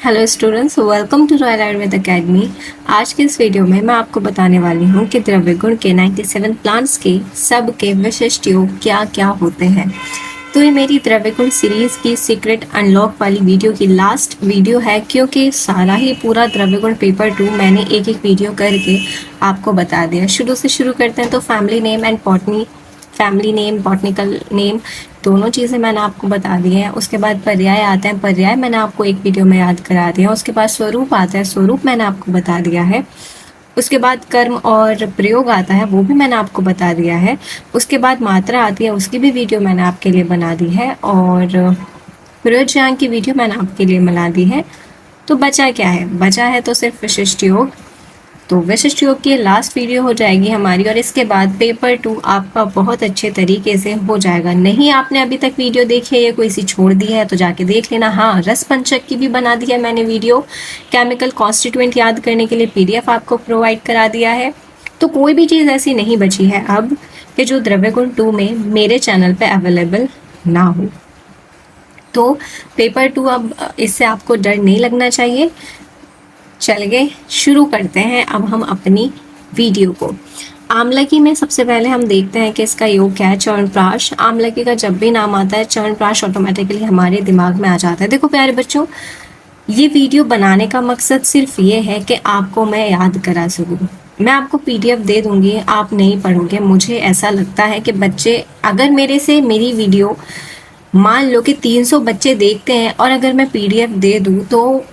Hello students, welcome to royal Ayurveda academy. आज के इस वीडियो में मैं आपको बताने वाली हूँ कि द्रव्य गुण के 97 प्लांट्स के सब के विशिष्ट योग क्या क्या होते हैं। तो ये मेरी द्रव्य गुण सीरीज की सीक्रेट अनलॉक वाली वीडियो की लास्ट वीडियो है, क्योंकि सारा ही पूरा द्रव्य गुण पेपर 2 मैंने एक एक वीडियो करके आपको बता दिया। शुरू से शुरू करते हैं तो family name and botany, family name, botanical name, दोनों चीज़ें मैंने आपको बता दी हैं। उसके बाद पर्याय आते हैं, पर्याय मैंने आपको एक वीडियो में याद करा दिया। उसके बाद स्वरूप आता है, स्वरूप मैंने आपको बता दिया है। उसके बाद कर्म और प्रयोग आता है, वो भी मैंने आपको बता दिया है। उसके बाद मात्रा आती है, उसकी भी वीडियो मैंने आपके लिए बना दी है, और प्रयोज्यांग की वीडियो मैंने आपके लिए बना दी है। तो बचा क्या है? बचा है तो सिर्फ विशिष्ट योग। तो विशिष्ट योग की लास्ट वीडियो हो जाएगी हमारी, और इसके बाद पेपर 2 आपका बहुत अच्छे तरीके से हो जाएगा। नहीं आपने अभी तक वीडियो देखी है या कोई सी छोड़ दी है तो जाके देख लेना। हाँ, रस पंचक की भी बना दी है मैंने वीडियो। केमिकल कॉन्स्टिट्यूएंट याद करने के लिए पीडीएफ आपको प्रोवाइड करा दिया है। तो कोई भी चीज़ ऐसी नहीं बची है अब कि जो द्रव्य गुण 2 में मेरे चैनल पे अवेलेबल ना हो। तो पेपर 2 अब इससे आपको डर नहीं लगना चाहिए। चलिए शुरू करते हैं अब हम अपनी वीडियो को। आमलकी में सबसे पहले हम देखते हैं कि इसका योग क्या है। च्यवनप्राश। आमलकी का जब भी नाम आता है च्यवनप्राश ऑटोमेटिकली हमारे दिमाग में आ जाता है। देखो प्यारे बच्चों, ये वीडियो बनाने का मकसद सिर्फ ये है कि आपको मैं याद करा सकूं। मैं आपको पीडीएफ दे दूंगी, आप नहीं पढ़ोगे। मुझे ऐसा लगता है कि बच्चे अगर मेरे से मेरी वीडियो मान लो कि 300 बच्चे देखते हैं और अगर मैं पीडीएफ दे दूं तो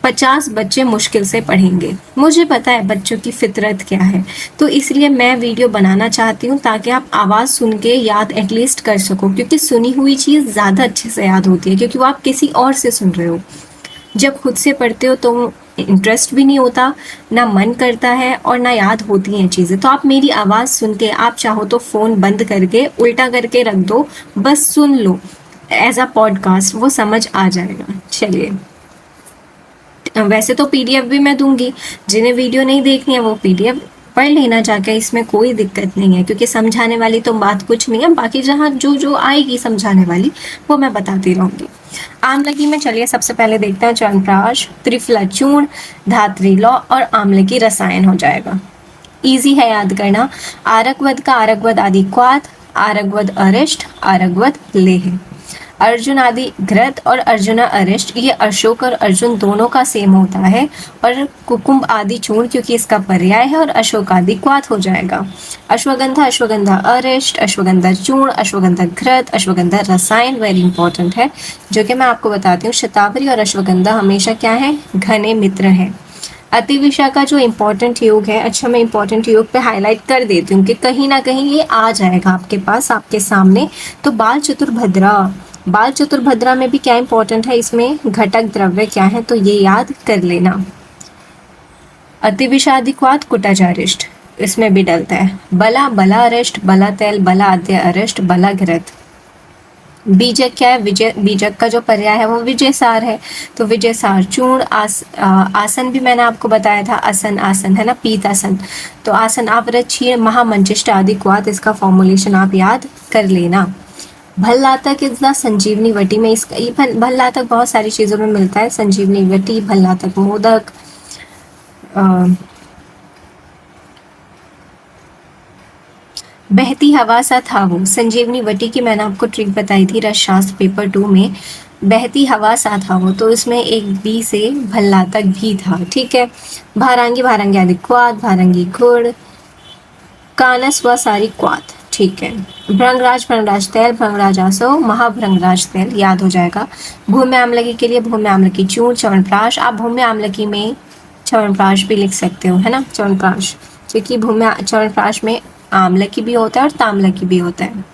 50 बच्चे मुश्किल से पढ़ेंगे। मुझे पता है बच्चों की फितरत क्या है, तो इसलिए मैं वीडियो बनाना चाहती हूँ ताकि आप आवाज़ सुन के याद एटलीस्ट कर सको, क्योंकि सुनी हुई चीज़ ज़्यादा अच्छे से याद होती है, क्योंकि वो आप किसी और से सुन रहे हो। जब खुद से पढ़ते हो तो इंटरेस्ट भी नहीं होता, ना मन करता है और ना याद होती हैं चीज़ें। तो आप मेरी आवाज़ सुन के, आप चाहो तो फ़ोन बंद करके उल्टा करके रख दो, बस सुन लो एज अ पॉडकास्ट, वो समझ आ जाएगा। चलिए, वैसे तो पीडीएफ भी मैं दूंगी, जिन्हें वीडियो नहीं देखनी है वो पीडीएफ पढ़ लेना जाके, इसमें कोई दिक्कत नहीं है, क्योंकि समझाने वाली तो बात कुछ नहीं है। बाकी जहाँ जो जो आएगी समझाने वाली वो मैं बताती रहूंगी। आमलकी में चलिए सबसे पहले देखते हैं च्यवनप्राश, त्रिफला चूर्ण, धात्री लौ और आमलकी रसायन हो जाएगा। इजी है याद करना। आरकवद का आरकवद आदि क्वाथ, आरकवद अरिष्ट, आरकवद लेह। अर्जुन आदि घृत और अर्जुना अरिष्ट, ये अशोक और अर्जुन दोनों का सेम होता है। और कुकुम्भ आदि चूर्ण क्योंकि इसका पर्याय है, और अशोक आदि क्वाथ हो जाएगा। अश्वगंधा, अश्वगंधा अरिष्ट, अश्वगंधा चूर्ण, अश्वगंधा घृत, अश्वगंधा रसायन वेरी इंपॉर्टेंट है, जो कि मैं आपको बताती हूँ। शतावरी और अश्वगंधा हमेशा क्या है? घने मित्र हैं। अतिविषा का जो इम्पोर्टेंट योग है, अच्छा मैं इम्पोर्टेंट योग पे हाईलाइट कर देती हूँ कि कहीं ना कहीं ये आ जाएगा आपके पास, आपके सामने। तो बाल चतुर्भद्रा, बाल चतुर्भद्रा में भी क्या इंपॉर्टेंट है, इसमें घटक द्रव्य क्या है, तो ये याद कर लेना। अतिविषादिक्वात कुटाचारिष्ट, इसमें भी डलता है। बला, बला अरिष्ट, बला तेल, बला आद्य अरिष्ट, बला घृत। बीजक क्या है? विजय, बीजक का जो पर्याय है वो विजय सार है, तो विजय सार चूर्ण। आसन भी मैंने आपको बताया था, आसन, आसन है ना, पीत आसन। तो आसन, आवृत, क्षीण, महामंचिष्ट आदि क्वात, इसका फॉर्मुलेशन आप याद कर लेना। भल्लातक इज द संजीवनी वटी में, इसका ये भल्लातक बहुत सारी चीज़ों में मिलता है। संजीवनी वटी, भल्लातक मोदक, बहती हवा सा था वो। संजीवनी वटी की मैंने आपको ट्रिक बताई थी रसशास्त्र पेपर 2 में, बहती हवा सा था वो, तो इसमें एक बी से भल्लातक भी था। ठीक है। भारांगी, भारांगी आदि क्वात, भारांगी घुड़, कानस व सारी क्वात। ठीक है। भृंगराज, भृंगराज तेल, भृंगराज आसो, महाभृंगराज तेल याद हो जाएगा। भूम्य आम्लकी के लिए भूम्य आम्लकी चूर्ण, च्यवनप्राश। आप भूम्य आम्लकी में च्यवनप्राश भी लिख सकते हो, है ना, च्यवनप्राश, क्योंकि भूम्य च्यवनप्राश में आम्लकी भी होता है और ताम्लकी भी होता है।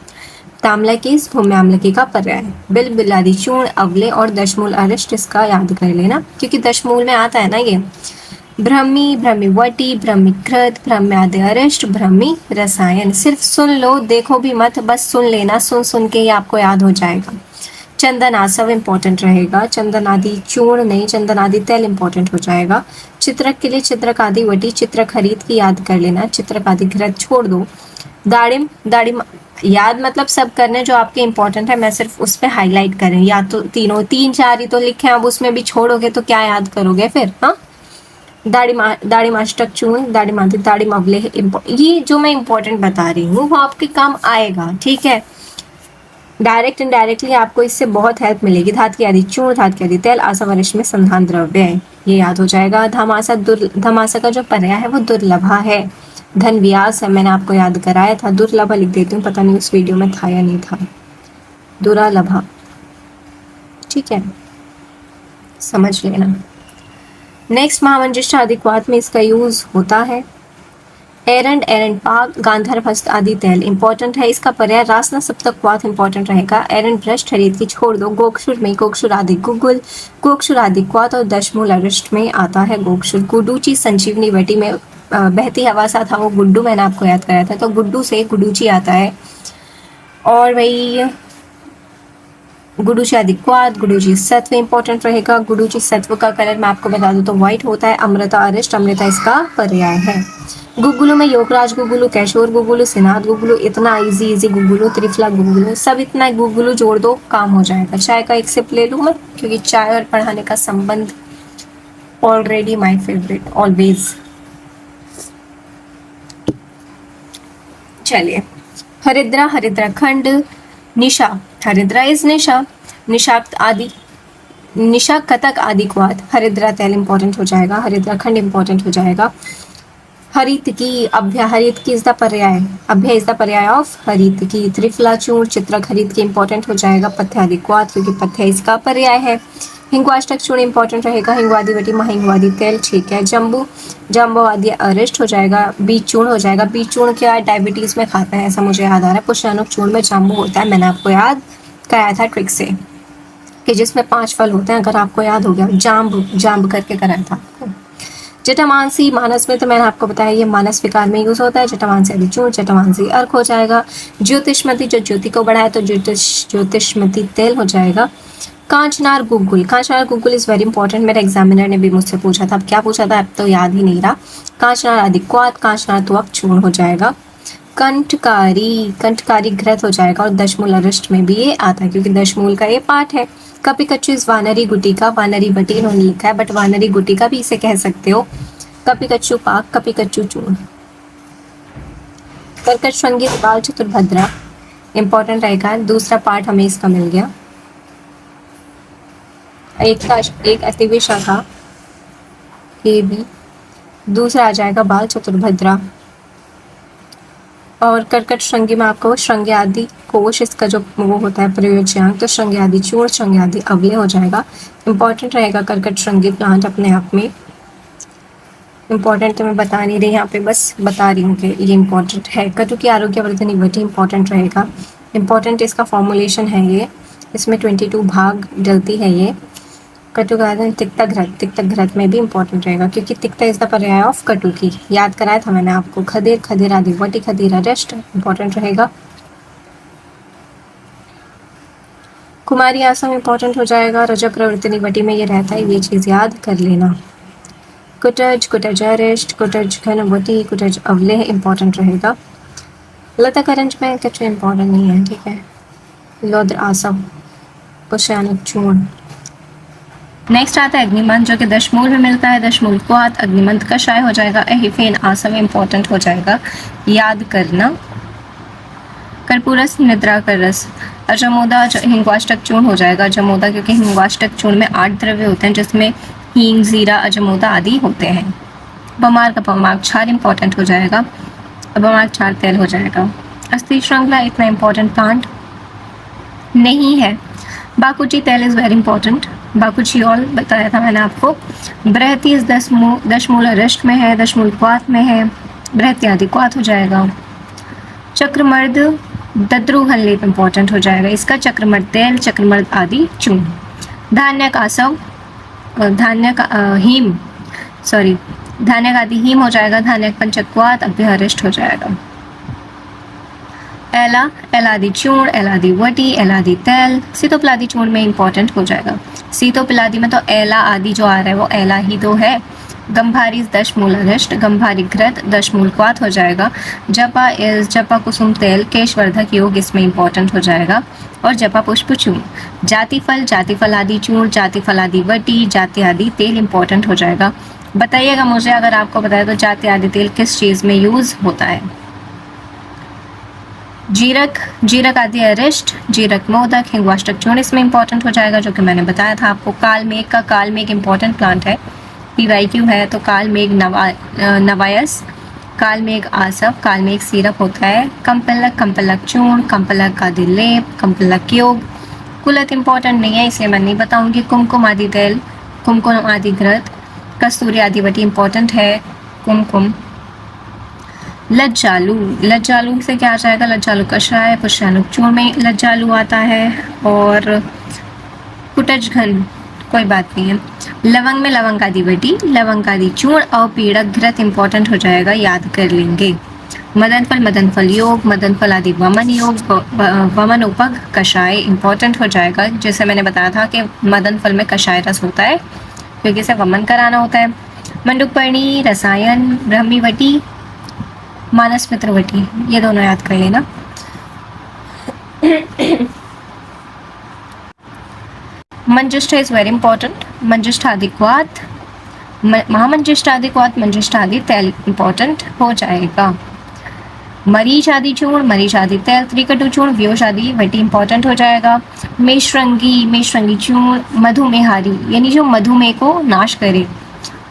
ताम्लकी भूम्य आम्लकी का पर्याय है। बिल, बिलादी चूर्ण, अवले और दशमूल अरिष्ट, इसका याद कर लेना, क्योंकि दशमूल में आता है ना ये। ब्रह्मी, ब्रह्मी वटी, ब्रह्मी घृत, ब्रह्म्यादि अरिष्ट, ब्रह्मी रसायन। सिर्फ सुन लो, देखो भी मत, बस सुन लेना, सुन सुन के ये आपको याद हो जाएगा। चंदन आसव इंपॉर्टेंट रहेगा, चंदन आदि चूर्ण नहीं, चंदन आदि तेल इंपॉर्टेंट हो जाएगा। चित्रक के लिए चित्रक आदि वटी, चित्रक खरीद की याद कर लेना, चित्रक आदि घृत छोड़ दो। दाड़िम दाड़िम याद मतलब सब करने जो आपके इंपॉर्टेंट है, मैं सिर्फ उस पर हाईलाइट करें, या तो तीनों 3-4 ही तो लिखे हैं, अब उसमें भी छोड़ोगे तो क्या याद करोगे फिर। हाँ, दाढ़ी मास्टक चूर्ण, दाढ़ी मांदी, दाढ़ी मवले, ये जो मैं इंपॉर्टेंट बता रही हूँ वो आपके काम आएगा, ठीक है। डायरेक्ट इनडायरेक्टली आपको इससे बहुत हेल्प मिलेगी। धात की आदि चूर्ण, धात की आदि तेल, आसा वरिष्ठ में संधान द्रव्य है, ये याद हो जाएगा। धमासा का जो पर्याय है वो दुर्लभा है। धन व्यास है, मैंने आपको याद कराया था। दुर्लभा लिख देती हूँ, पता नहीं उस वीडियो में था या नहीं था। दुरालभा, ठीक है, समझ लेना। नेक्स्ट, महामंजिष्ठा अधिकवात में इसका यूज होता है। एरंड, एरंड पाक, गांधर्व हस्त आदि तेल इंपॉर्टेंट है। इसका पर्याय रासना सप्तक्वात इंपॉर्टेंट रहेगा। एरंड भ्रष्ट खरीद की छोड़ दो। गोक्षुर में गोक्षुर आदि गुगुल, गोक्षुर आदि क्वात और दशमूल अरिष्ट में आता है गोक्षुर। गुडूची संजीवनी वटी में बहती हवा सा था वो गुड्डू, मैंने आपको याद कराया था, तो गुड्डू से गुडूची आता है। और वही गुडूची आदि क्वात, गुडूची सत्व इंपॉर्टेंट रहेगा। गुडूची सत्व का कलर मैं आपको बता दूं तो व्हाइट होता है। अमृता अरिष्ट, अमृता इसका पर्याय है। गुगुलू में योगराज गुगुलू, कैशोर गुगुलू, सिनाद गुगुलू, इतना इजी गुगुलू, त्रिफला गुगुलू, सब इतना गुगुलू जोड़ दो काम हो जाएगा। चाय का एक सिप ले लूँ मैं, क्योंकि चाय और पढ़ाने का संबंध ऑलरेडी माई फेवरेट ऑलवेज। चलिए, हरिद्रा, हरिद्राखंड, निशा, हरिद्रा इज निशा, निशाक्त आदि, निशा कतक आदि क्वाद, हरिद्रा तेल इंपॉर्टेंट हो जाएगा। हरिद्राखंड इंपॉर्टेंट हो जाएगा। हरित की, अभ्य, हरित की इज द पर्याय, अभ्य इज द पर्याय ऑफ हरित की। त्रिफला चूर्ण, चित्रक हरित की इंपॉर्टेंट हो जाएगा। पथ्य आदि क्वाद, क्योंकि पथ्य इसका पर्याय है। हिंगवाष्टक चूर्ण इंपॉर्टेंट रहेगा। हिंगवादी बटी महिंगवादी तेल, ठीक है। जम्बू, जम्बो आदि अरिष्ट हो जाएगा। बीज चूर्ण हो जाएगा। बीज चूर्ण क्या डायबिटीज में खाते हैं, ऐसा मुझे याद आ रहा है। पुष्णानुक चूर्ण में जाम्बू होता है, मैंने आपको याद कराया था ट्रिक से, कि जिसमें 5 फल होते हैं, अगर आपको याद हो गया। जाम्ब, जाम्ब करके कराया था आपको। जटामांसी, मानस में तो मैंने आपको बताया ये मानस विकार में यूज होता है। जटामांसी आदि चूर्ण, जटामांसी अर्क हो जाएगा। ज्योतिषमती, जो ज्योति को बढ़ाए तो ज्योतिषमती तेल हो जाएगा। कांचनार guggul, कांचनार guggul is very important, मेरे एग्जामिनर ने भी मुझसे पूछा था, अब क्या पूछा था अब तो याद ही नहीं रहा। कांचनार आदि क्वाद, कांचनार त्वक चूर्ण हो जाएगा। कंठकारी, कंठकारी घृत हो जाएगा। और दशमूल अरिष्ट में भी ये आता है, क्योंकि दशमूल का ये पार्ट है। कपि कच्चू इस वानरी गुटी का, वानरी बटी इन्होंने लिखा है, बट वानरी गुटी का भी इसे कह सकते हो। कपि कच्चू पाक, कपि कच्चू चूर्ण। कर्कट श्रृंगी बाल चतुर्भद्रा इंपॉर्टेंट रहेगा। दूसरा पार्ट हमें इसका मिल गया। एक अतिवी शाखा ए बी, दूसरा आ जाएगा बाल चतुर्भद्रा। और कर्कट श्रृंगी में आपको श्रृंगी आदि कोश, इसका जो वो होता है प्रयोज्यांक, तो श्रृंगी आदि चूर्ण, श्रृंगी आदि अवले हो जाएगा। इंपॉर्टेंट रहेगा कर्कट श्रृंगी प्लांट अपने आप में। इंपॉर्टेंट तो मैं बता नहीं रही यहाँ पे, बस बता रही हूँ कि ये इंपॉर्टेंट है। कटु की आरोग्यवर्धनी वटी इंपॉर्टेंट रहेगा। इंपॉर्टेंट इसका फॉर्मुलेशन है ये, इसमें 22 भाग डलती है ये। कटु का तिक्ता घृत, तिक्ता घृत में भी इंपॉर्टेंट रहेगा, क्योंकि तिक्ता इज द पर्याय ऑफ कटु की, याद कराया था मैंने आपको। खदेर, खदेर आदि वटी, खदेरा रेस्ट इंपॉर्टेंट रहेगा। कुमारी आसम इंपॉर्टेंट हो जाएगा। रजक प्रवृत्ति वटी में ये रहता है, ये चीज़ याद कर लेना। कुटज, कुटज अरेस्ट, कुटज घनवटी, कुटज अवले इंपॉर्टेंट रहेगा। लता करंज में कुछ इंपॉर्टेंट नहीं है, ठीक है। लौद्र आसम, पुष्यानुक चूर्ण। नेक्स्ट आता है अग्निमंथ, जो कि दशमूल में मिलता है। दशमूल क्वात, अग्निमंथ कषाय हो जाएगा। एहिफेन आसम इंपॉर्टेंट हो जाएगा, याद करना। कर्पूरस, निद्रा का रस। अजमोदा, हिंगवाष्टक चूर्ण हो जाएगा। अजमोदा, क्योंकि हिंगवाष्टक चूर्ण में 8 द्रव्य होते हैं, जिसमें हींग, जीरा, अजमोदा आदि होते हैं। बमार का बमार क्षार इंपॉर्टेंट हो जाएगा। बमार क्षार तेल हो जाएगा। अस्थि श्रृंखला इतना इंपॉर्टेंट प्लांट नहीं है। बाकुची तेल इज वेरी इंपॉर्टेंट। बाकुची ऑल बताया था मैंने आपको। बृहति इस दशमूल अरिष्ट में है, दशमूल क्वात में है। बृहति आदि क्वात हो जाएगा। चक्रमर्द, दद्रुहल लेप इंपॉर्टेंट हो जाएगा इसका। चक्रमर्द तेल, चक्रमर्द आदि चूर्ण। धान्य कासव, धान्य का हीम, सॉरी, धान्य का आदि हीम हो जाएगा। धान्य पंचक्वात, अभ्यहरिष्ट हो जाएगा। एला, एलादि चूर्ण, एलादि वटी, एलादि तेल, सीतोपलादि चूर्ण में इंपॉर्टेंट हो जाएगा। सीतोपलादि में तो एला आदि जो आ रहा है वो एला ही तो है, गंभारी 10 मूल अरिष्ट, गंभारी घृत 10 मूल क्वाथ हो जाएगा। जपा इज जपा कुसुम तेल, केशवर्धक योग इसमें इंपॉर्टेंट हो जाएगा। और जपा पुष्प चूर्ण। जातिफल आदि चूर्ण, जातिफल आदि वटी, जाति आदि तेल इंपॉर्टेंट हो जाएगा। बताइएगा मुझे अगर आपको बताया तो जाति आदि तेल किस चीज़ में यूज़ होता है। जीरक आदि अरिष्ट, जीरक मोदक, हिंगवाष्टक चूर्ण इसमें इंपॉर्टेंट हो जाएगा, जो कि मैंने बताया था आपको। कालमेघ इंपॉर्टेंट प्लांट है, PYQ है, तो कालमेघ नवायस, कालमेघ आसव, कालमेघ सिरप होता है। कंपलक चूर्ण, कंपलक आदि लेप, कंपलक योग। कुलत इंपॉर्टेंट नहीं है इसलिए मैं नहीं बताऊंगी। कुमकुम आदि तेल, कुमकुम आदि घृत, कस्तूरी आदि वटी इंपॉर्टेंट है। कुमकुम। लज्जालू से क्या आ जाएगा, लज्जालू कषाय, पुष्यानुक चूर्ण में लज्जालू आता है। और कुटजघन कोई बात नहीं है। लवंग में लवंग आदि वटी, लवंग आदि चूर्ण और पीड़क घृत इंपॉर्टेंट हो जाएगा, याद कर लेंगे। मदन फल योग, मदन फल आदि वमन योग, वमन उपग कषाय इंपॉर्टेंट हो जाएगा। जैसे मैंने बताया था कि मदन फल में कषाय रस होता है क्योंकि इसे वमन कराना होता है। मंडुकपर्णी रसायन, ब्रह्मी वटी, मानस मित्र वटी, ये दोनों याद कर लेना। Manjistha is very important. Manjistha आदि क्वाथ, महामंजिष्ठा आदि क्वाथ, मंजिष्ठा आदि तेल इंपॉर्टेंट हो जाएगा। मरीच आदि चूर्ण, मरीच आदि तेल, त्रिकटु चूर्ण, व्योष आदि वटी इंपॉर्टेंट हो जाएगा। मेषरंगी चूर्ण, मधुमेहारी यानी जो मधुमेह को नाश करे,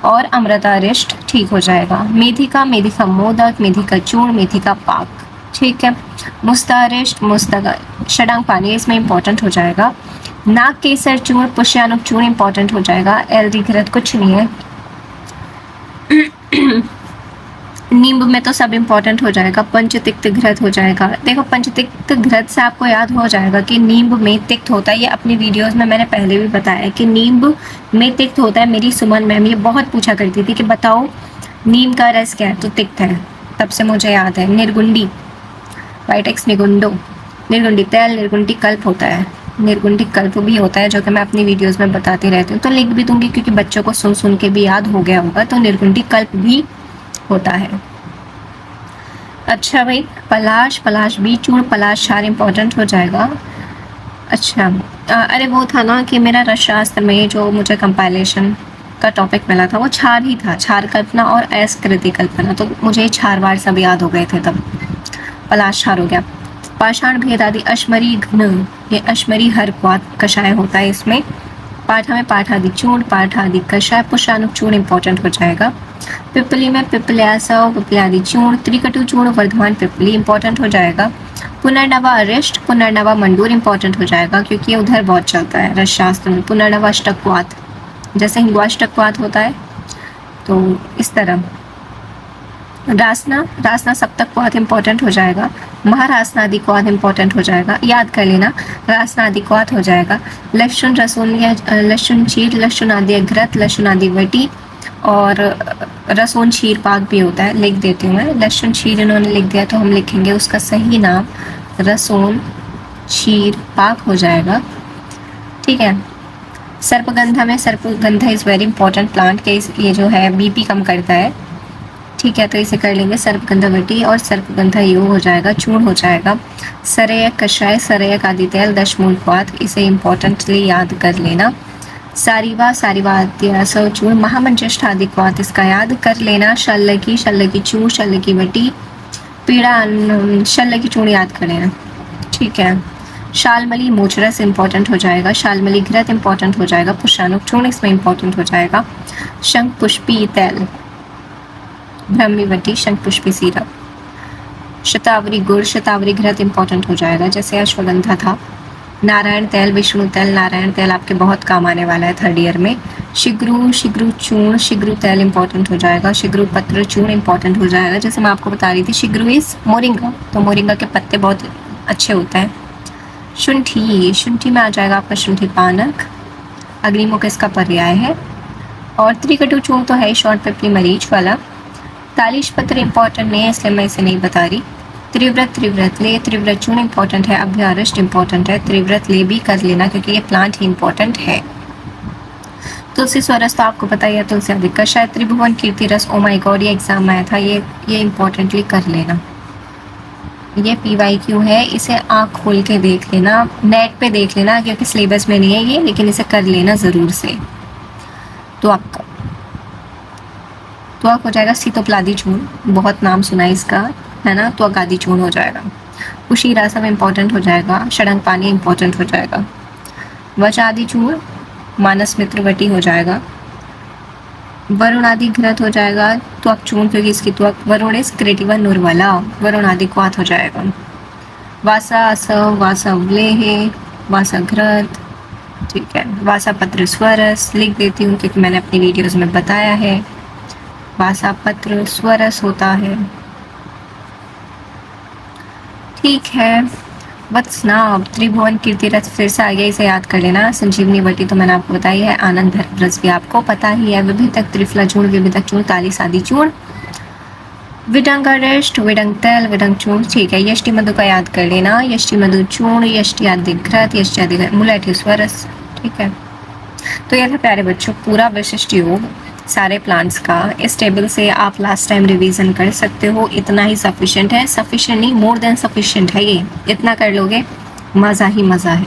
और अमृतारिष्ट ठीक हो जाएगा। मेथिका मोदक, मेथिका चूर्ण, मेथिका पाक, ठीक है। मुस्तारिष्ट, मुस्तक षडांग पानी इसमें इंपॉर्टेंट हो जाएगा। नाग केसर चूर्ण, पुष्यानुक चूर्ण इंपॉर्टेंट हो जाएगा। एल्दी घृत कुछ नहीं है। नींब में तो सब इंपॉर्टेंट हो जाएगा। पंचतिक्त घृत हो जाएगा। देखो पंचतिक्त घृत से आपको याद हो जाएगा कि नींब में तिक्त होता है। ये अपनी वीडियोस में मैंने पहले भी बताया कि नींब में तिक्त होता है। मेरी सुमन मैम ये बहुत पूछा करती थी कि बताओ नीम का रस क्या है, तो तिक्त है, तब से मुझे याद है। निर्गुंडी, वाइटेक्स निगुंडो, निर्गुंडी तेल, निर्गुंडी कल्प होता है, निर्गुंडी कल्प भी होता है, जो कि मैं अपनी वीडियोस में बताती रहती हूँ, तो लिंक भी दूंगी क्योंकि बच्चों को सुन सुन के भी याद हो गया होगा। तो निर्गुंडी कल्प भी होता है। अच्छा भाई, पलाश भी चूर्ण, पलाश क्षार इंपॉर्टेंट हो जाएगा। अच्छा अरे वो था ना कि मेरा रसशास्त्र में जो मुझे कंपाइलेशन का टॉपिक मिला था वो क्षार ही था, क्षार कल्पना और अस्कृति कल्पना, तो मुझे क्षारवार सब याद हो गए थे तब। पलाश क्षार हो गया। पाषाण भेद आदि अश्मरी घन, ये अश्मरी हर क्वाथ कषाय होता है इसमें। पाठा में पाठ आदि चूर्ण, पाठ आदि कषाय, पुष्यानुक चूर्ण इंपॉर्टेंट हो जाएगा। पिपली में पिपल्यासव, पिपल्यादि चूर्ण, त्रिकटु चूर्ण, वर्धमान पिपली इंपॉर्टेंट हो जाएगा। पुनर्नवा अरिष्ट, पुनर्नवा मंडूर इंपॉर्टेंट हो जाएगा क्योंकि ये उधर बहुत चलता है रस शास्त्र में। पुनर्नवा अष्टक्वाथ, जैसे हिंगवाष्टक्वाथ होता है तो इस तरह। रासना सप्तक क्वाथ इंपॉर्टेंट हो जाएगा। महारासना आदि क्वाथ इंपॉर्टेंट हो जाएगा, याद कर लेना, रासना आदि क्वाथ हो जाएगा। लहसुन रसून या लहसुन चीर, लहसुन आदि घृत, लहसुन आदि वटी, और रसून क्षीर पाक भी होता है। लिख देती हूँ मैं, लहसुन क्षीर इन्होंने लिख दिया तो हम लिखेंगे उसका सही नाम रसून क्षीर पाक हो जाएगा, ठीक है। सर्पगंधा में, सर्पगंधा इज़ वेरी इंपॉर्टेंट प्लांट के, ये जो है बीपी कम करता है, ठीक है, तो इसे कर लेंगे सर्पगंधा वटी और सर्पगंधा योग हो जाएगा, चूर्ण हो जाएगा। सरयक कषाय, सरयक आदि तेल, दशमूल क्वाथ, इसे इंपॉर्टेंटली याद कर लेना। सारीवा आद्यासव चूर्ण, महामंजिष्ठा आदि क्वाथ इसका याद कर लेना। शल्लकी चूर्ण, शल्लकी वटी, पीड़ा शल्लकी चूर्ण याद कर लेना, ठीक है। शालमली मोचरस इंपॉर्टेंट हो जाएगा। शालमली घृत इंपॉर्टेंट हो जाएगा। पुष्यानुक चूर्ण इसमें इंपॉर्टेंट हो जाएगा। शंख पुष्पी तेल, ब्रह्मी वटी, शंख पुष्पी सिरप। शतावरी गुड़, शतावरी घृत इंपॉर्टेंट हो जाएगा, जैसे अश्वगंधा था। नारायण तेल, विष्णु तेल, नारायण तेल आपके बहुत काम आने वाला है 3rd ईयर में। शिग्रू चूर्ण, शिग्रू तेल इंपॉर्टेंट हो जाएगा। शिग्रू पत्र चूर्ण इंपॉर्टेंट हो जाएगा, जैसे मैं आपको बता रही थी शिग्रू इज मोरिंगा, तो मोरिंगा के पत्ते बहुत अच्छे होते हैं। शुंठी में आ जाएगा आपका शुंठी पानक, अग्निमुख इसका पर्याय है। और त्रिकटु चूर्ण तो है ही, शॉर्ट पिपली मरीच वाला। तालिश पत्र इंपॉर्टेंट नहीं है इसलिए मैं इसे नहीं बता रही। त्रिव्रत ले, त्रिव्रत चूर्ण इंपॉर्टेंट है। अभ्यारिष्ट इंपॉर्टेंट है, त्रिव्रत ले भी कर लेना क्योंकि ये प्लांट ही इंपॉर्टेंट है। तुलसी स्वरस तो आपको पता ही है, तुलसी आदि कषाय, त्रिभुवन कीर्ति रस, ओ माय गॉड ये एग्जाम में आया था, ये इम्पोर्टेंटली कर लेना। ये PYQ है, इसे आँख खोल के देख लेना, नेट पे देख लेना, क्योंकि सिलेबस में नहीं है ये, लेकिन इसे कर लेना ज़रूर से। तो आपका त्वक हो जाएगा सीतोपलादी चूर्ण, बहुत नाम सुना है इसका, है ना। त्वक आदि चूर्ण हो जाएगा। कुशीरासम इम्पोर्टेंट हो जाएगा। षडंग पानी इम्पोर्टेंट हो जाएगा। वच आदि चूर्ण, मानस मित्र वटी हो जाएगा। वरुण आदि घृत हो जाएगा। त्वक चूर्ण, क्योंकि इसकी त्वक वरुण इस क्रेटिवा नुरवाला, वरुण आदि क्वाथ हो जाएगा। वासा असव, वासा लेहे, वासा घृत, ठीक है। वासा पत्र स्वरस लिख देती हूँ क्योंकि मैंने अपनी वीडियोस में बताया है। वासा पत्र स्वरस होता है, ठीक है। वत्स नाव, त्रिभुवन कीर्तिरथ फिर से आ गया, इसे याद कर लेना। संजीवनी वटी तो मैंने आपको बताई है। आनंद भैरव रस भी आपको पता ही है। विभितक त्रिफला चूर्ण, विभितक चूर्ण, काली सादी चूर्ण, विडंग अरेस्ट, विडंग तेल, विडंग चूर्ण, ठीक है। यष्टि मधु का याद कर लेना। यष्टि मधु चूर्ण, यष्टि आदि घृत, यष्टि आदि मुलेठी स्वरस, ठीक है। तो यह था प्यारे बच्चों पूरा विशिष्ट योग सारे प्लांट्स का। इस टेबल से आप लास्ट टाइम रिवीजन कर सकते हो, इतना ही सफिशिएंट है। सफिशिएंट नहीं, मोर देन सफिशिएंट है ये। इतना कर लोगे, मज़ा ही मज़ा है।